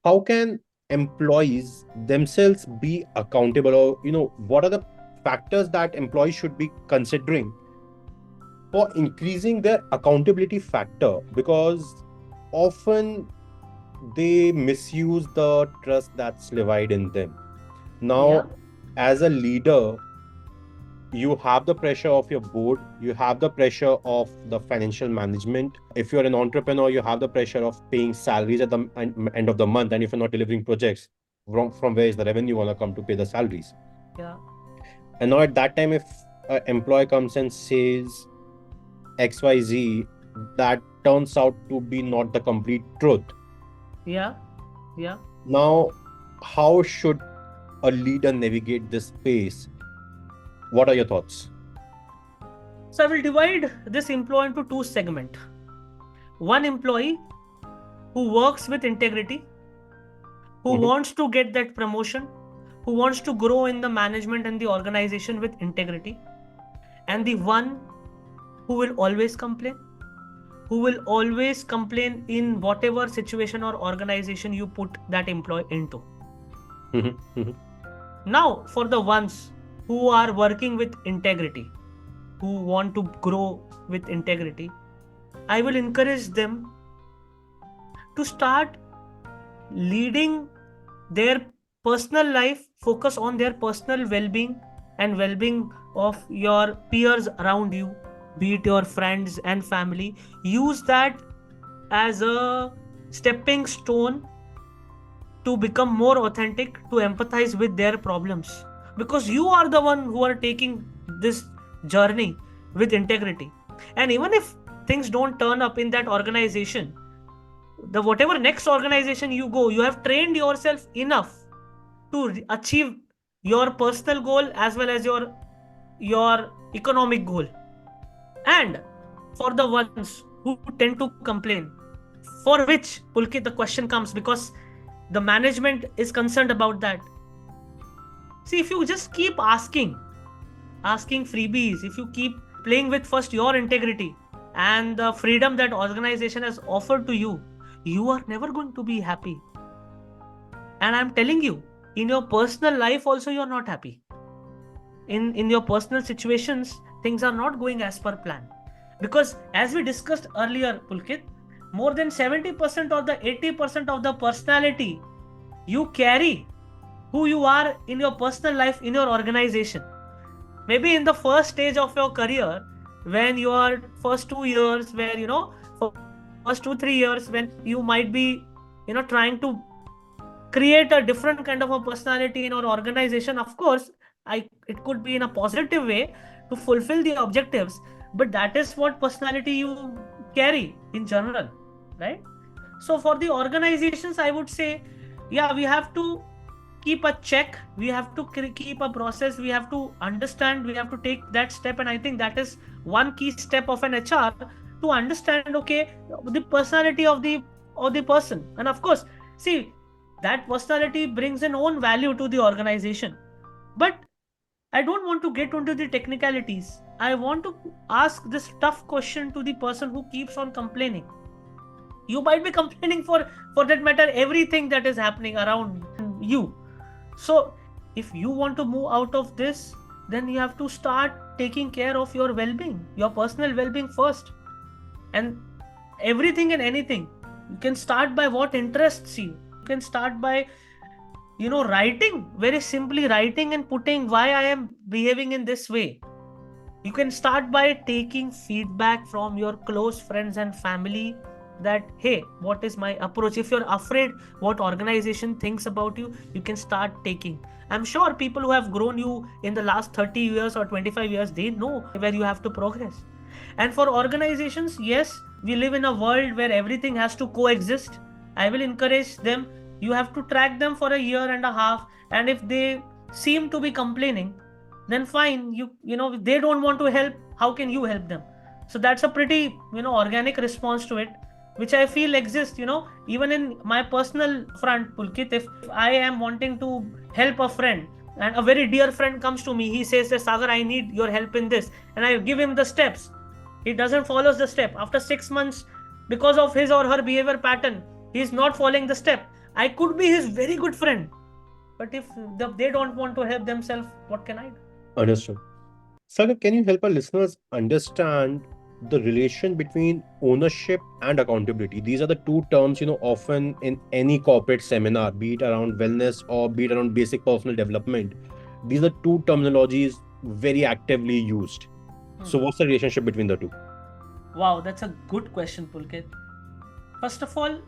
how can employees themselves be accountable, or what are the factors that employees should be considering for increasing their accountability factor? Because often they misuse the trust that's levied in them. Yeah, Now, as a leader, you have the pressure of your board, you have the pressure of the financial management. If you're an entrepreneur, you have the pressure of paying salaries at the end of the month. And if you're not delivering projects, from where is the revenue going to come to pay the salaries? yeah, And now at that time, if an employee comes and says XYZ, that turns out to be not the complete truth. yeah, yeah. Now, how should a leader navigate this space? What are your thoughts? So I will divide this employee into two segments. One employee who works with integrity, who Mhm. wants to get that promotion, who wants to grow in the management and the organization with integrity, and the one who will always complain, who will always complain in whatever situation or organization you put that employee into. Mhm. Mhm. Now, for the ones who are working with integrity, who want to grow with integrity, I will encourage them to start leading their personal life, focus on their personal well-being and well-being of your peers around you, be it your friends and family. Use that as a stepping stone to become more authentic, to empathize with their problems, because you are the one who are taking this journey with integrity. And even if things don't turn up in that organization, the whatever next organization you go, you have trained yourself enough to achieve your personal goal as well as your economic goal. And for the ones who tend to complain, for which, Pulkit, the question comes, because the management is concerned about that. See, if you just keep asking freebies, if you keep playing with first your integrity and the freedom that organization has offered to you, you are never going to be happy. And I'm telling you, in your personal life also you're not happy. In your personal situations, things are not going as per plan. Because as we discussed earlier, Pulkit, more than 70% or the 80% of the personality you carry, who you are in your personal life, in your organization. Maybe in the first stage of your career, when you are first 2 years, where first 2-3 years, when you might be trying to create a different kind of a personality in our organization. Of course, it could be in a positive way to fulfill the objectives, but that is what personality you carry in general, right? So for the organizations, I would say, yeah, we have to keep a check, we have to keep a process, we have to understand, we have to take that step. And I think that is one key step of an HR, to understand, okay, the personality of the person. And of course, see, that personality brings an own value to the organization. But I don't want to get into the technicalities. I want to ask this tough question to the person who keeps on complaining. You might be complaining for that matter everything that is happening around you. So if you want to move out of this, then you have to start taking care of your well-being, your personal well-being first. And everything and anything, you can start by what interests you. You can start by writing, very simply writing and putting why I am behaving in this way. You can start by taking feedback from your close friends and family, that hey, what is my approach? If you're afraid what organization thinks about you, you can start taking. I'm sure people who have grown you in the last 30 years or 25 years, they know where you have to progress. And for organizations, yes, we live in a world where everything has to coexist. I will encourage them, you have to track them for a year and a half, and if they seem to be complaining, then fine, they don't want to help, how can you help them? So that's a pretty organic response to it, which I feel exists, even in my personal front, Pulkit. If I am wanting to help a friend, and a very dear friend comes to me, he says that, Sagar, I need your help in this, and I give him the steps. He doesn't follow the step. After 6 months, because of his or her behavior pattern, he is not following the step. I could be his very good friend, but if they don't want to help themselves, what can I do? Understood. Sagar, can you help our listeners understand the relation between ownership and accountability? These are the two terms, often in any corporate seminar, be it around wellness or be it around basic personal development. These are two terminologies very actively used. So, what's the relationship between the two? Wow, that's a good question, Pulkit. First of all,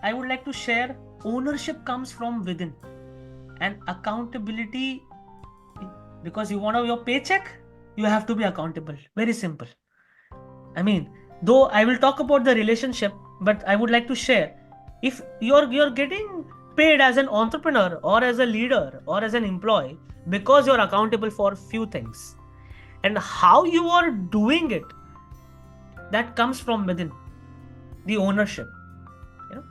I would like to share ownership comes from within, and accountability, because you want your paycheck, you have to be accountable. Very simple. I mean, though I will talk about the relationship, but I would like to share, if you're getting paid as an entrepreneur or as a leader or as an employee, because you're accountable for few things, and how you are doing it, that comes from within, the ownership. You know,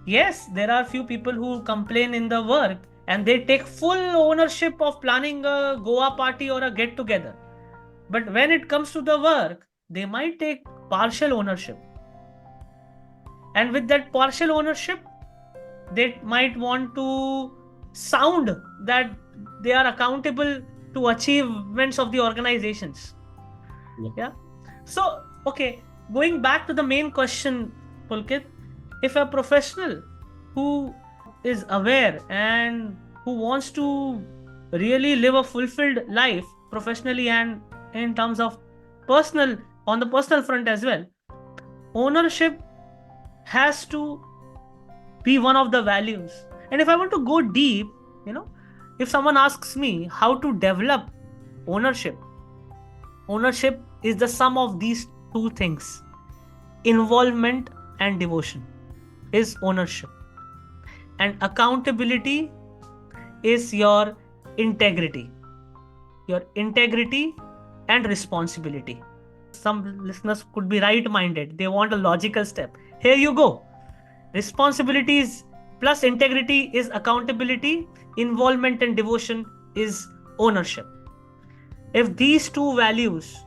yes, there are few people who complain in the work and they take full ownership of planning a Goa party or a get together, but when it comes to the work, they might take partial ownership, and with that partial ownership, they might want to sound that they are accountable to achievements of the organizations. Yeah. So, okay, going back to the main question, Pulkit, if a professional who is aware and who wants to really live a fulfilled life professionally and in terms of personal, on the personal front as well, ownership has to be one of the values. And if I want to go deep, if someone asks me how to develop ownership, ownership is the sum of these two things: involvement and devotion is ownership, and accountability is your integrity. Your integrity and responsibility. Some listeners could be right minded, they want a logical step. Here you go. Responsibilities plus integrity is accountability, involvement and devotion is ownership. If these two values,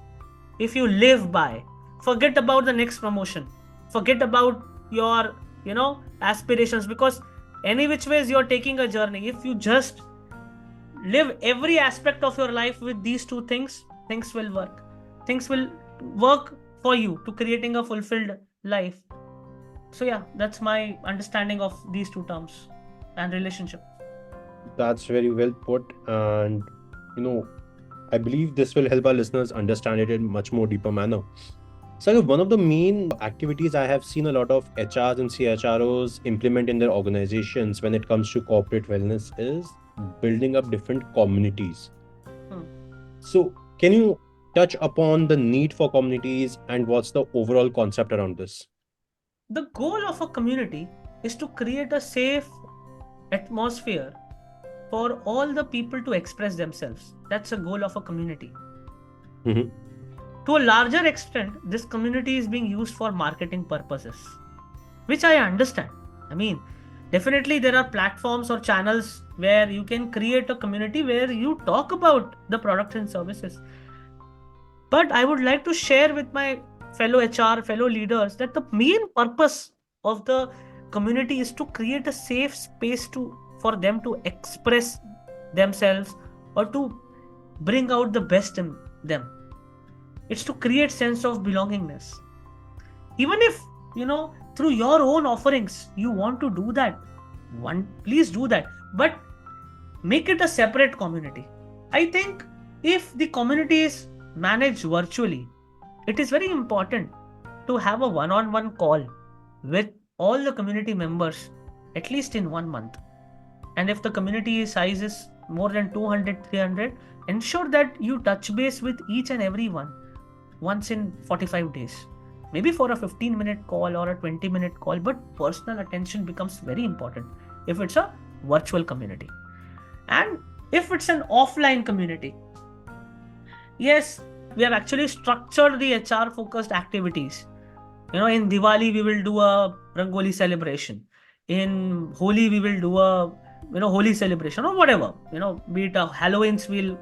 if you live by, forget about the next promotion, forget about your, aspirations, because any which ways you're taking a journey. If you just live every aspect of your life with these two things, things will work. Things will work for you to creating a fulfilled life. So yeah, that's my understanding of these two terms and relationship. That's very well put. And, I believe this will help our listeners understand it in much more deeper manner. So one of the main activities I have seen a lot of HRs and CHROs implement in their organizations when it comes to corporate wellness is building up different communities. So can you touch upon the need for communities and what's the overall concept around this? The goal of a community is to create a safe atmosphere for all the people to express themselves. That's a goal of a community. To a larger extent, this community is being used for marketing purposes, which I understand. I mean, definitely there are platforms or channels where you can create a community where you talk about the products and services. But I would like to share with my fellow HR, fellow leaders, that the main purpose of the community is to create a safe space for them to express themselves or to bring out the best in them. It's to create sense of belongingness. Even if, through your own offerings, you want to do that, please do that. But make it a separate community. I think if the community is managed virtually, it is very important to have a one-on-one call with all the community members at least in 1 month. And if the community size is more than 200, 300, ensure that you touch base with each and every one once in 45 days. Maybe for a 15-minute call or a 20-minute call, but personal attention becomes very important if it's a virtual community. And if it's an offline community, yes, we have actually structured the HR focused activities. In Diwali, we will do a Rangoli celebration. In Holi, we will do a, Holi celebration or whatever, be it a Halloween's, we'll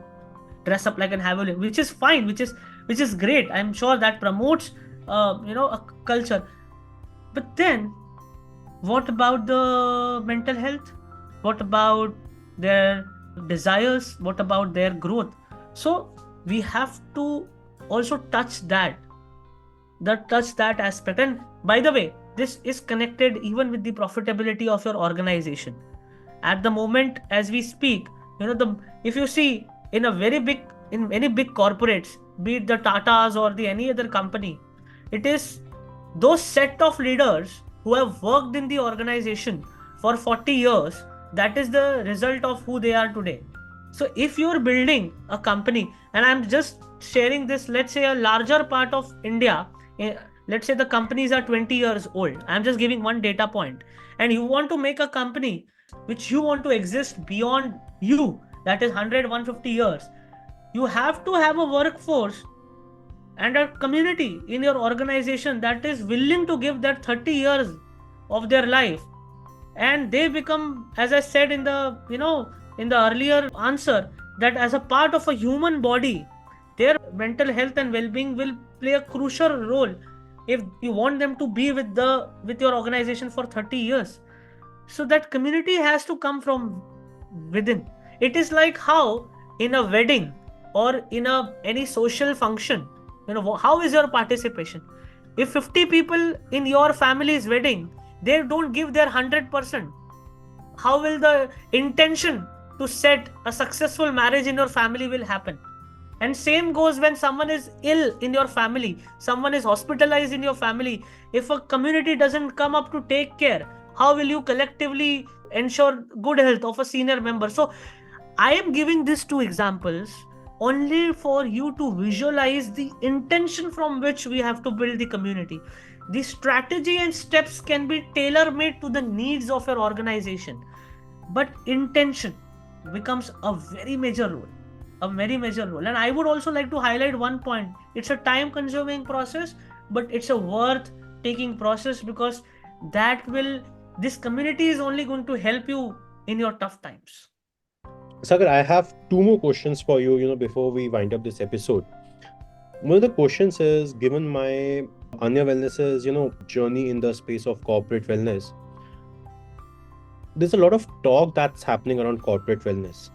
dress up like an Halloween, which is fine, which is great. I'm sure that promotes, a culture. But then What about the mental health? What about their desires? What about their growth? So we have to also touch that aspect. And by the way, this is connected even with the profitability of your organization. At the moment as we speak, the if you see in a very big in any big corporates, be it the Tatas or the any other company, it is those set of leaders who have worked in the organization for 40 years, that is the result of who they are today. So if you're building a company, and I'm just sharing this, let's say a larger part of India, eh, let's say the companies are 20 years old, I'm just giving one data point, and you want to make a company which you want to exist beyond you, that is 100-150 years, you have to have a workforce and a community in your organization that is willing to give that 30 years of their life. And they become, as I said in the in the earlier answer, that as a part of a human body, their mental health and well-being will play a crucial role if you want them to be with your organization for 30 years. So that community has to come from within. It is like how in a wedding or in a any social function, how is your participation? If 50 people in your family's wedding, they don't give their 100%, how will the intention to set a successful marriage in your family will happen? And same goes when someone is ill in your family, someone is hospitalized in your family. If a community doesn't come up to take care, how will you collectively ensure good health of a senior member? So I am giving these two examples only for you to visualize the intention from which we have to build the community. The strategy and steps can be tailor made to the needs of your organization, but intention becomes a very major role. A very major role. And I would also like to highlight one point. It's a time consuming process, but it's a worth taking process, because this community is only going to help you in your tough times. Sagar, I have two more questions for you, before we wind up this episode. One of the questions is, given my Anya Wellness's, journey in the space of corporate wellness, there's a lot of talk that's happening around corporate wellness.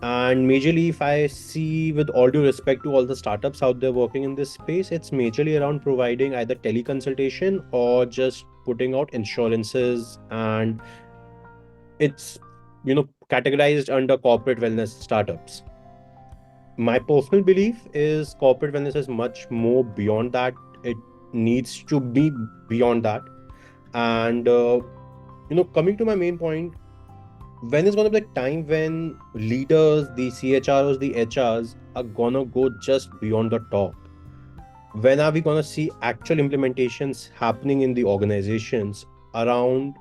And majorly, if I see, with all due respect to all the startups out there working in this space, it's majorly around providing either teleconsultation or just putting out insurances, and it's categorized under corporate wellness startups. My personal belief is corporate wellness is much more beyond that. It needs to be beyond that. And coming to my main point, when is going to be the time when leaders, the CHROs, the HRs are gonna go just beyond the top? When are we gonna see actual implementations happening in the organizations around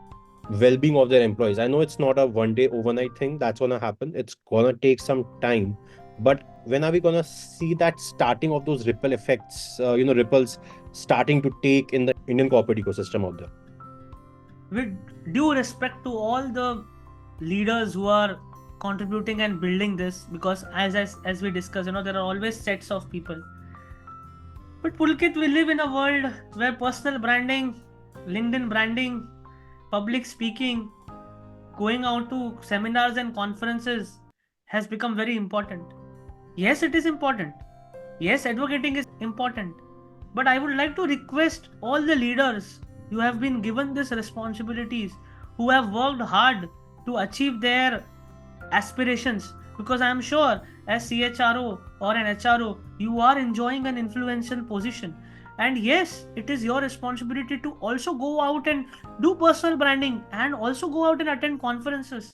well-being of their employees? I know it's not a one-day overnight thing that's gonna happen. It's gonna take some time. But when are we gonna see that starting of those ripple effects, ripples starting to take in the Indian corporate ecosystem out there? With due respect to all the leaders who are contributing and building this, because as we discussed, there are always sets of people. But Pulkit, we live in a world where personal branding, LinkedIn branding, public speaking, going out to seminars and conferences has become very important. Yes, it is important. Yes, advocating is important. But I would like to request all the leaders who have been given these responsibilities, who have worked hard to achieve their aspirations, because I am sure as CHRO or an HRO, you are enjoying an influential position. And yes, it is your responsibility to also go out and do personal branding and also go out and attend conferences.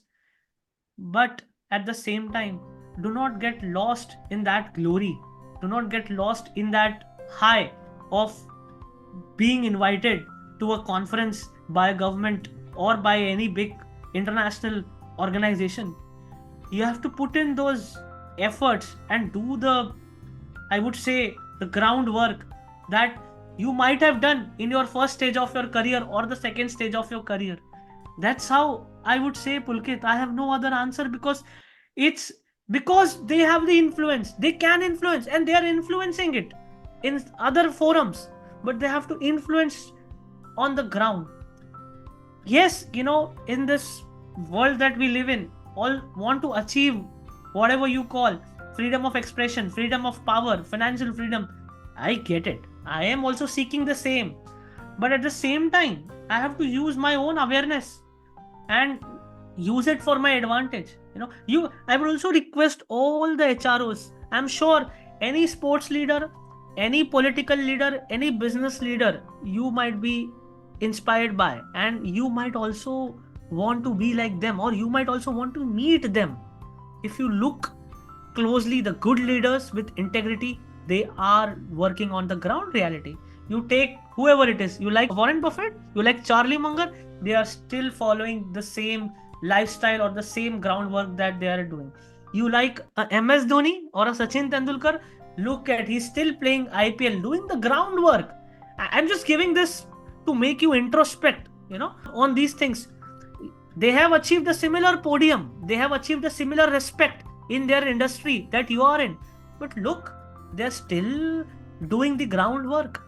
But at the same time, do not get lost in that glory. Do not get lost in that high of being invited to a conference by a government or by any big international organization. You have to put in those efforts and do I would say, the groundwork that you might have done in your first stage of your career or the second stage of your career. That's how I would say, Pulkit. I have no other answer, because it's because they have the influence. They can influence and they are influencing it in other forums, but they have to influence on the ground. Yes, in this world that we live in, all want to achieve whatever you call freedom of expression, freedom of power, financial freedom. I get it. I am also seeking the same. But at the same time, I have to use my own awareness and use it for my advantage. I would also request all the HROs. I'm sure any sports leader, any political leader, any business leader, you might be inspired by, and you might also want to be like them, or you might also want to meet them. If you look closely, the good leaders with integrity, they are working on the ground reality. You take whoever it is, you like Warren Buffett, you like Charlie Munger, they are still following the same lifestyle or the same groundwork that they are doing. You like a MS Dhoni or a Sachin Tendulkar, look at, he's still playing IPL, doing the groundwork. I'm just giving this to make you introspect, on these things. They have achieved a similar podium, they have achieved a similar respect in their industry that you are in, but look, they're still doing the groundwork,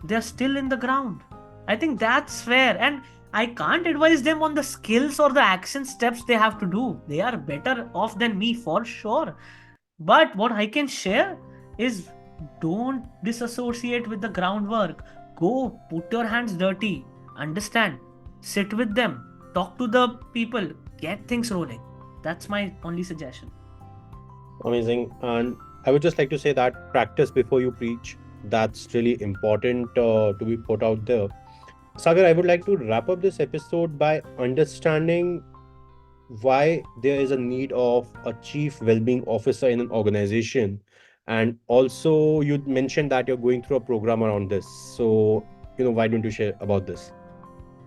they're still in the ground. I think that's fair, and I can't advise them on the skills or the action steps they have to do. They are better off than me for sure. But what I can share is, don't disassociate with the groundwork. Go put your hands dirty, understand, sit with them, talk to the people, get things rolling. That's my only suggestion. Amazing. And I would just like to say that practice before you preach, that's really important to be put out there. Sagar, I would like to wrap up this episode by understanding why there is a need of a chief well-being officer in an organization. And also, you mentioned that you're going through a program around this. So, why don't you share about this?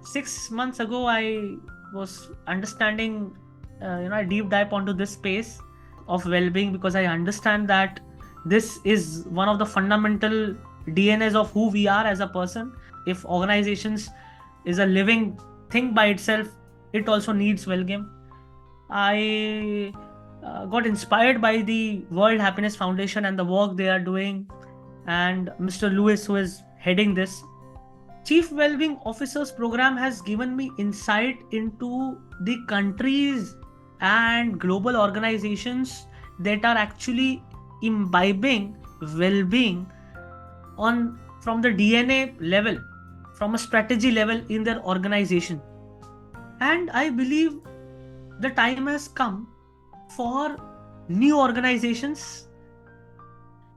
6 months ago, I was understanding, I deep dive onto this space of well-being, because I understand that this is one of the fundamental DNAs of who we are as a person. If organizations is a living thing by itself, it also needs well-being. I got inspired by the World Happiness Foundation and the work they are doing, and Mr. Lewis, who is heading this. Chief Wellbeing Officers program has given me insight into the countries and global organizations that are actually imbibing well-being on from the DNA level, from a strategy level in their organization. And I believe the time has come for new organizations,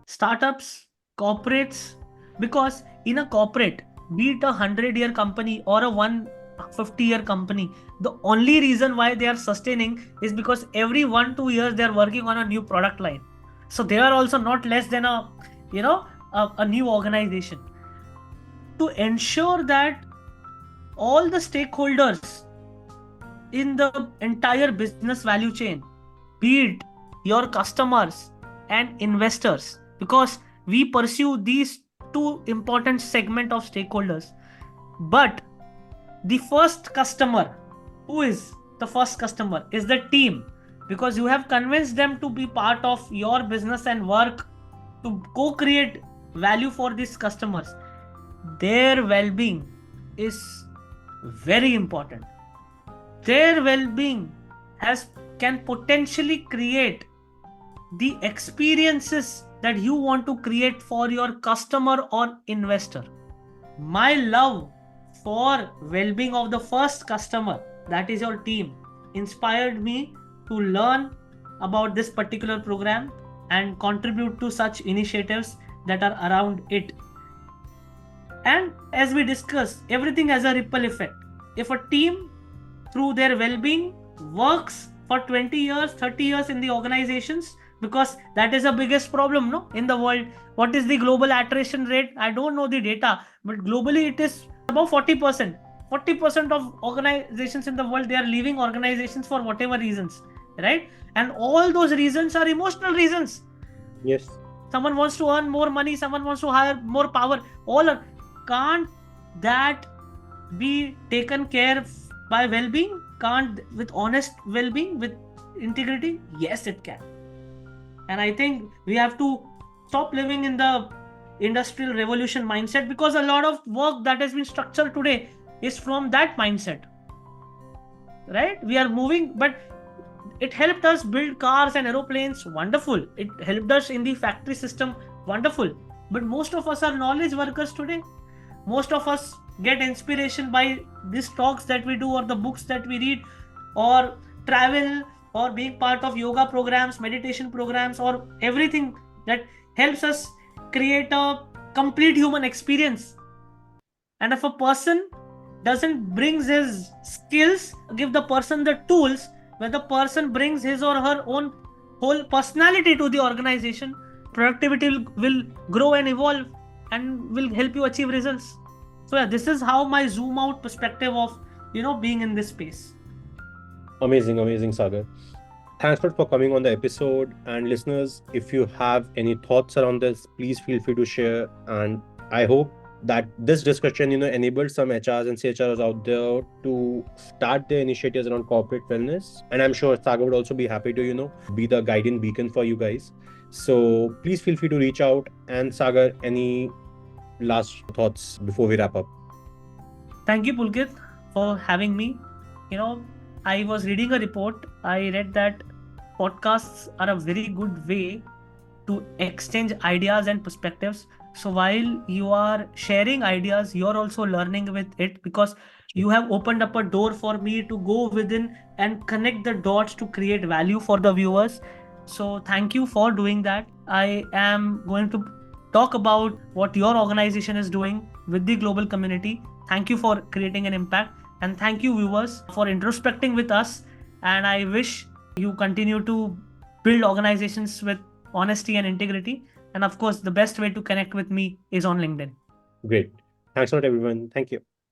startups, corporates, because in a corporate, be it a 100-year company or a 150-year company, the only reason why they are sustaining is because every 1-2 years they are working on a new product line. So they are also not less than a new organization. To ensure that all the stakeholders in the entire business value chain, be it your customers and investors, because we pursue these two important segment of stakeholders. But the first customer, who is the first customer, is the team, because you have convinced them to be part of your business and work to co-create value for these customers. Their well-being is very important. Their well-being can potentially create the experiences that you want to create for your customer or investor. My love for well-being of the first customer, that is your team, inspired me to learn about this particular program and contribute to such initiatives that are around it. And as we discussed, everything has a ripple effect. If a team, through their well-being, works for 20 years, 30 years in the organizations, because that is the biggest problem, no, in the world. What is the global attrition rate? I don't know the data, but globally it is about 40%. 40% of organizations in the world, they are leaving organizations for whatever reasons, right? And all those reasons are emotional reasons. Yes. Someone wants to earn more money, someone wants to hire more power. Can't that be taken care by well-being? Can't, with honest well-being, with integrity? Yes, it can. And I think we have to stop living in the industrial revolution mindset, because a lot of work that has been structured today is from that mindset. right? We are moving, but it helped us build cars and aeroplanes, wonderful. It helped us in the factory system, wonderful. But most of us are knowledge workers today. Most of us get inspiration by these talks that we do, or the books that we read, or travel, or being part of yoga programs, meditation programs, or everything that helps us create a complete human experience. And if a person doesn't brings his skills, give the person the tools, where the person brings his or her own whole personality to the organization, productivity will grow and evolve and will help you achieve results. So yeah, this is how my zoom out perspective of being in this space. Amazing, Sagar. Thanks for coming on the episode. And listeners, if you have any thoughts around this, please feel free to share. And I hope that this discussion, enabled some HRs and CHRs out there to start their initiatives around corporate wellness. And I'm sure Sagar would also be happy to, be the guiding beacon for you guys. So please feel free to reach out. And Sagar, any last thoughts before we wrap up? Thank you, Pulkit, for having me. I was reading a report. I read that podcasts are a very good way to exchange ideas and perspectives. So while you are sharing ideas, you're also learning with it, because you have opened up a door for me to go within and connect the dots to create value for the viewers. So thank you for doing that. I am going to talk about what your organization is doing with the global community. Thank you for creating an impact, and thank you viewers for introspecting with us. And I wish you continue to build organizations with honesty and integrity. And of course, the best way to connect with me is on LinkedIn. Great. Thanks a lot, everyone. Thank you.